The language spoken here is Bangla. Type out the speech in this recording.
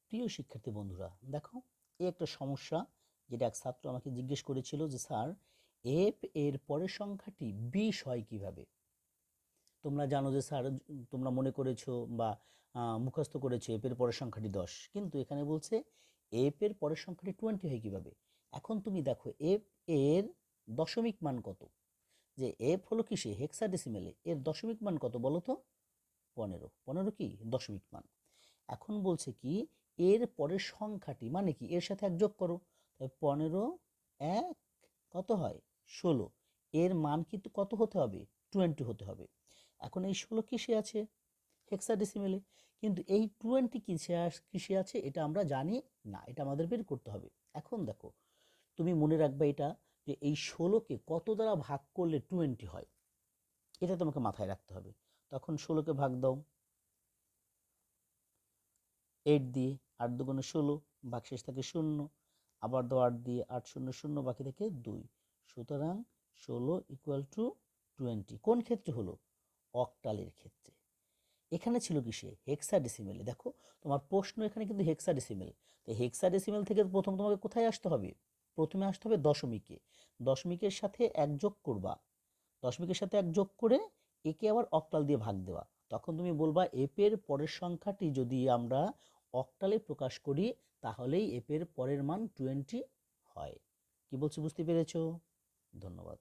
প্রিয় শিক্ষার্থী বন্ধুরা, দেখো এই একটা সমস্যা যেটা এক ছাত্র আমাকে জিজ্ঞেস করেছিল যে স্যার এফ এর পরের সংখ্যাটি 20 হয় কিভাবে। তোমরা জানো যে স্যার তোমরা মনে করেছো বা মুখস্থ করেছো এফ এর পরের সংখ্যাটি 10, কিন্তু এখানে বলছে এফ এর পরের সংখ্যাটি 20 হয় কিভাবে। এখন তুমি দেখো এফ এর দশমিক মান কত, যে এফ হলো কিসে হেক্সাডেসিমেলে, এর দশমিক মান কত বলো তো? 15। 15 কি দশমিক মান। এখন বলছে কি এর পরের সংখ্যাটি মানে কি, এর সাথে এক যোগ করো, তাহলে 15 এক কত হয় 16, এর মান কিন্তু কত হতে হবে 20 হতে হবে। এখন এই 16 কিসে আছে হেক্সাডেসিমেলে, কিন্তু এই 20 কিসে আছে এটা আমরা জানি না, এটা আমাদের বের করতে হবে। এখন দেখো তুমি মনে রাখবে এটা, যে এই 16কে কত দ্বারা ভাগ করলে 20 হয়, এটা তোমাকে মাথায় রাখতে হবে। তখন 16কে ভাগ দাও 8 দিয়ে, 8 দুগুণে 16, ভাগশেষ থাকে 0, আবার দাও 8 দিয়ে, 8 শূন্য 0, বাকি থাকে 2। সুতরাং 16 ইকুয়াল টু 20 কোন ক্ষেত্রে হলো? অক্টালের ক্ষেত্রে। এখানে ছিল কিসে হেক্সাডেসিমেলে। দেখো তোমার প্রশ্ন এখানে কিন্তু হেক্সাডেসিমেল, তো হেক্সাডেসিমেল থেকে প্রথম তোমাকে কোথায় আসতে হবে? প্রথমে আসতে হবে দশমিকে, দশমিকের সাথে এক যোগ করবা, দশমিকের সাথে এক যোগ করে একে আবার অক্টাল দিয়ে ভাগ দেওয়া। তখন তুমি বলবা এপের পরের সংখ্যাটি যদি আমরা অক্টালে প্রকাশ করি তাহলেই এপের পরের মান 20 হয়। কি বলছি বুঝতে পেরেছো? ধন্যবাদ।